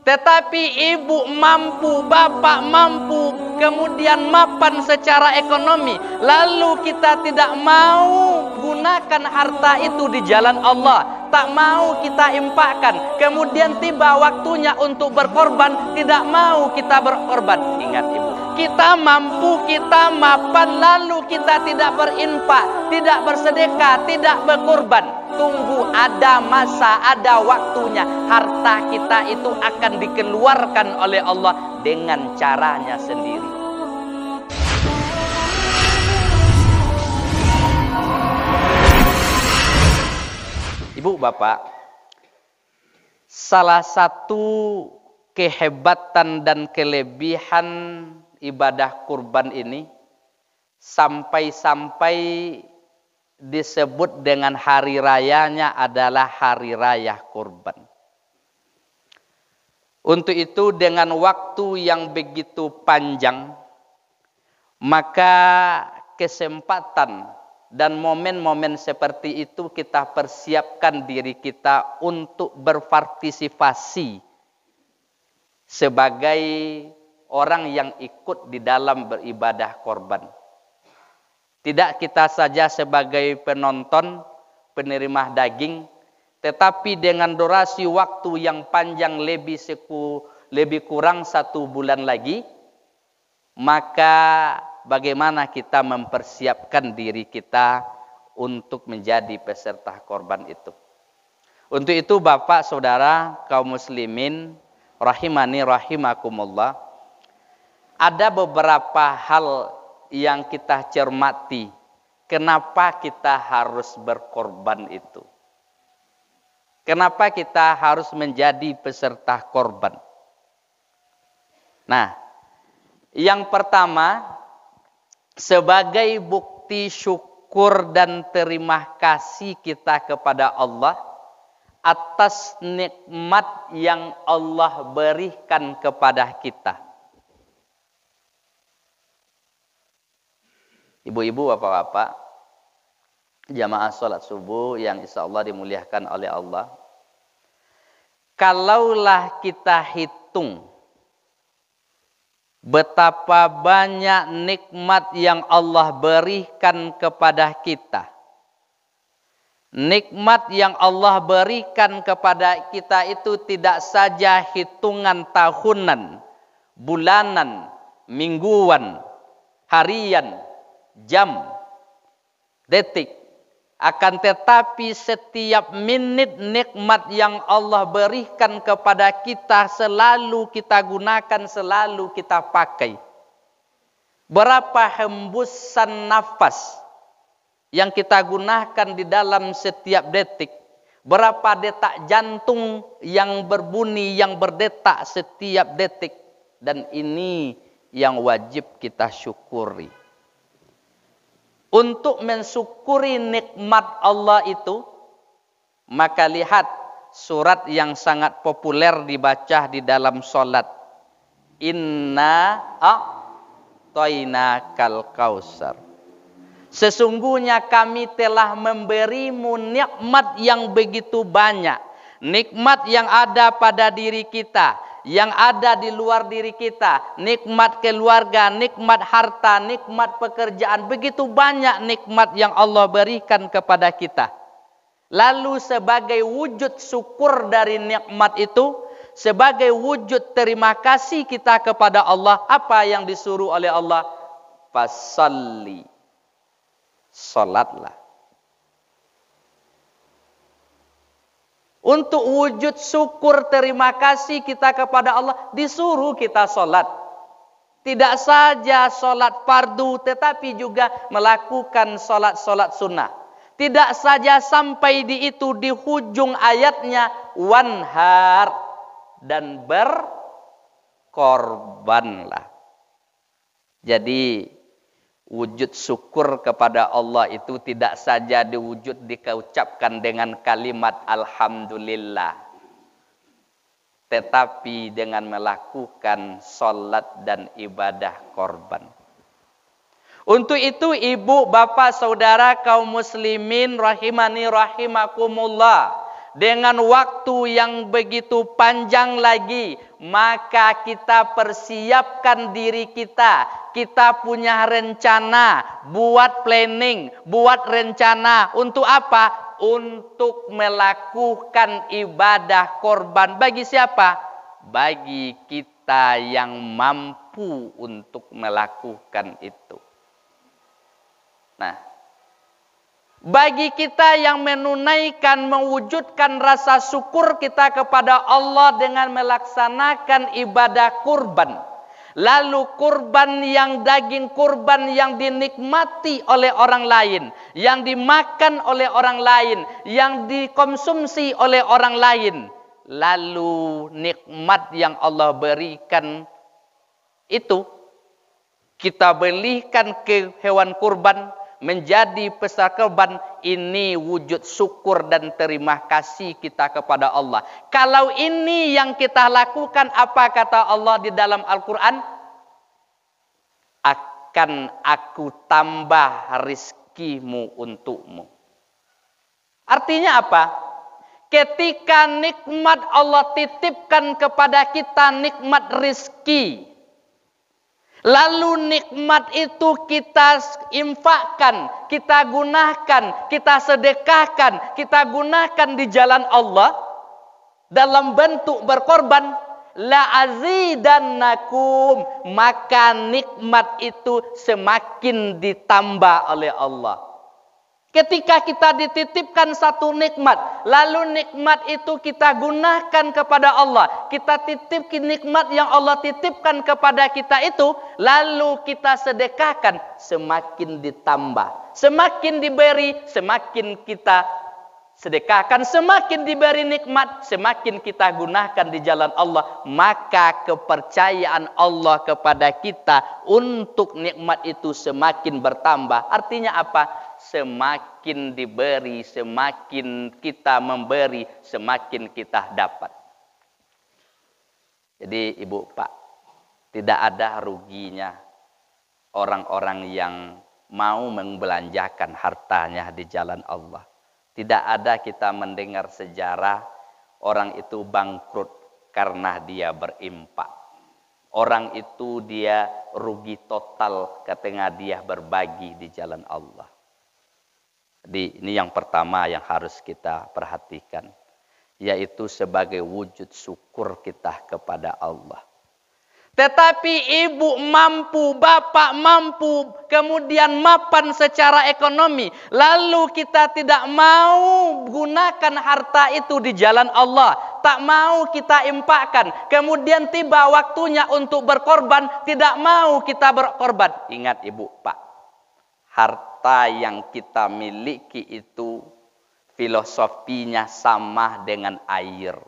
Tetapi ibu mampu, bapak mampu, kemudian mapan secara ekonomi, lalu kita tidak mau gunakan harta itu di jalan Allah, tak mau kita infakkan, kemudian tiba waktunya untuk berkorban, tidak mau kita berkorban. Ingat ibu, kita mampu, kita mapan, lalu kita tidak berinfak, tidak bersedekah, tidak berkorban. Tunggu ada masa, ada waktunya, harta kita itu akan dikeluarkan oleh Allah dengan caranya sendiri. Ibu bapak, salah satu kehebatan dan kelebihan ibadah kurban ini sampai-sampai disebut dengan hari rayanya adalah hari raya kurban. Untuk itu dengan waktu yang begitu panjang, maka kesempatan dan momen-momen seperti itu kita persiapkan diri kita untuk berpartisipasi sebagai orang yang ikut di dalam beribadah kurban. Tidak kita saja sebagai penonton, penerima daging, tetapi dengan durasi waktu yang panjang lebih kurang 1 bulan lagi, maka bagaimana kita mempersiapkan diri kita untuk menjadi peserta korban itu. Untuk itu Bapak, Saudara, kaum muslimin, rahimani rahimakumullah, ada beberapa hal yang kita cermati, kenapa kita harus berkorban itu. Kenapa kita harus menjadi peserta korban? Nah, yang pertama, sebagai bukti syukur dan terima kasih kita kepada Allah atas nikmat yang Allah berikan kepada kita. Ibu-ibu, bapak-bapak, jamaah sholat subuh yang insya Allah dimuliakan oleh Allah. Kalaulah kita hitung betapa banyak nikmat yang Allah berikan kepada kita. Nikmat yang Allah berikan kepada kita itu tidak saja hitungan tahunan, bulanan, mingguan, harian, jam, detik, akan tetapi setiap menit nikmat yang Allah berikan kepada kita selalu kita gunakan, selalu kita pakai. Berapa hembusan nafas yang kita gunakan di dalam setiap detik, berapa detak jantung yang berbunyi, yang berdetak setiap detik, dan ini yang wajib kita syukuri. Untuk mensyukuri nikmat Allah itu, maka lihat surat yang sangat populer dibaca di dalam sholat. Inna a'tainakal kausar. Sesungguhnya kami telah memberimu nikmat yang begitu banyak. Nikmat yang ada pada diri kita, yang ada di luar diri kita, nikmat keluarga, nikmat harta, nikmat pekerjaan, begitu banyak nikmat yang Allah berikan kepada kita. Lalu sebagai wujud syukur dari nikmat itu, sebagai wujud terima kasih kita kepada Allah, apa yang disuruh oleh Allah? Fasalli, salatlah. Untuk wujud syukur terima kasih kita kepada Allah, disuruh kita sholat. Tidak saja sholat fardu, tetapi juga melakukan sholat-sholat sunnah. Tidak saja sampai di itu, di hujung ayatnya, wanhar, dan berkorbanlah. Jadi wujud syukur kepada Allah itu tidak saja dikaucapkan dengan kalimat alhamdulillah, tetapi dengan melakukan sholat dan ibadah korban. Untuk itu ibu, bapak, saudara kaum muslimin rahimani rahimakumullah, dengan waktu yang begitu panjang lagi, maka kita persiapkan diri kita. Kita punya rencana, buat planning, buat rencana. Untuk apa? Untuk melakukan ibadah korban. Bagi siapa? Bagi kita yang mampu untuk melakukan itu. Nah, bagi kita yang menunaikan, mewujudkan rasa syukur kita kepada Allah dengan melaksanakan ibadah kurban. Lalu kurban yang daging kurban yang dinikmati oleh orang lain, yang dimakan oleh orang lain, yang dikonsumsi oleh orang lain. Lalu nikmat yang Allah berikan itu kita belikan ke hewan kurban, menjadi peserta kurban. Ini wujud syukur dan terima kasih kita kepada Allah. Kalau ini yang kita lakukan, apa kata Allah di dalam Al-Quran? Akan aku tambah rizkimu untukmu. Artinya apa? Ketika nikmat Allah titipkan kepada kita, nikmat rizki, lalu nikmat itu kita infakkan, kita gunakan, kita sedekahkan, kita gunakan di jalan Allah dalam bentuk berkorban, la azidannakum, maka nikmat itu semakin ditambah oleh Allah. Ketika kita dititipkan satu nikmat, lalu nikmat itu kita gunakan kepada Allah, kita titipkan nikmat yang Allah titipkan kepada kita itu, lalu kita sedekahkan, semakin ditambah. Semakin diberi, semakin kita sedekahkan. Semakin diberi nikmat, semakin kita gunakan di jalan Allah. Maka kepercayaan Allah kepada kita untuk nikmat itu semakin bertambah. Artinya apa? Semakin diberi, semakin kita memberi, semakin kita dapat. Jadi Ibu Pak, tidak ada ruginya orang-orang yang mau membelanjakan hartanya di jalan Allah. Tidak ada kita mendengar sejarah orang itu bangkrut karena dia berimpak. Orang itu dia rugi total ketika dia berbagi di jalan Allah. Jadi ini yang pertama yang harus kita perhatikan, yaitu sebagai wujud syukur kita kepada Allah. Tetapi ibu mampu, bapak mampu, kemudian mapan secara ekonomi, lalu kita tidak mau gunakan harta itu di jalan Allah, tak mau kita infakkan, kemudian tiba waktunya untuk berkorban, tidak mau kita berkorban. Ingat Ibu Pak, harta yang kita miliki itu filosofinya sama dengan air.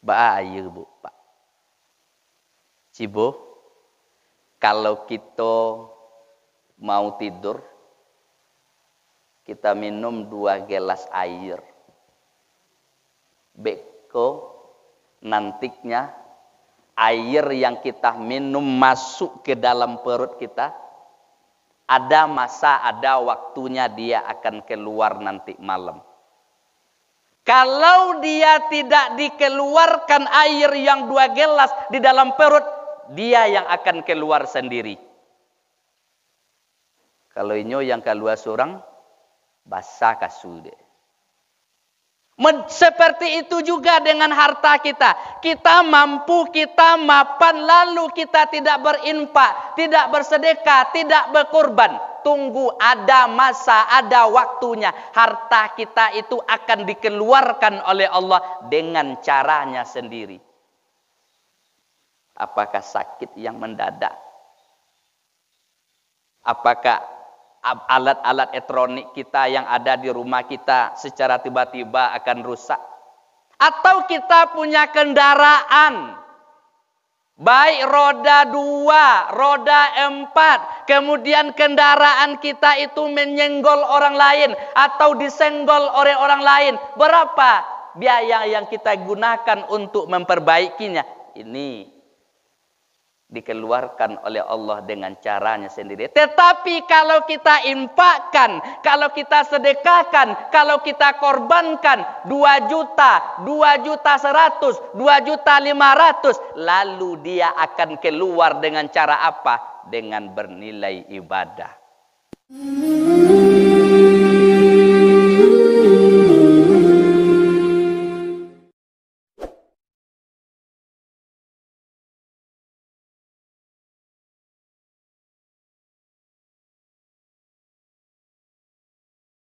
Air Bu Pak. Cibo, kalau kita mau tidur, kita minum 2 gelas air. Beko nantinya air yang kita minum masuk ke dalam perut kita, ada masa, ada waktunya dia akan keluar nanti malam. Kalau dia tidak dikeluarkan air yang 2 gelas di dalam perut, dia yang akan keluar sendiri. Kalau inyo yang keluar seorang, basah kasude. Seperti itu juga dengan harta kita. Kita mampu, kita mapan, lalu kita tidak berinfak, tidak bersedekah, tidak berkorban. Tunggu ada masa, ada waktunya. Harta kita itu akan dikeluarkan oleh Allah dengan caranya sendiri. Apakah sakit yang mendadak? Apakah alat-alat elektronik kita yang ada di rumah kita secara tiba-tiba akan rusak? Atau kita punya kendaraan, baik roda 2, roda 4, kemudian kendaraan kita itu menyenggol orang lain atau disenggol oleh orang lain. Berapa biaya yang kita gunakan untuk memperbaikinya? Ini dikeluarkan oleh Allah dengan caranya sendiri. Tetapi kalau kita infakkan, kalau kita sedekahkan, kalau kita korbankan 2 juta, 2 juta 100, 2 juta 500, lalu dia akan keluar dengan cara apa? Dengan bernilai ibadah.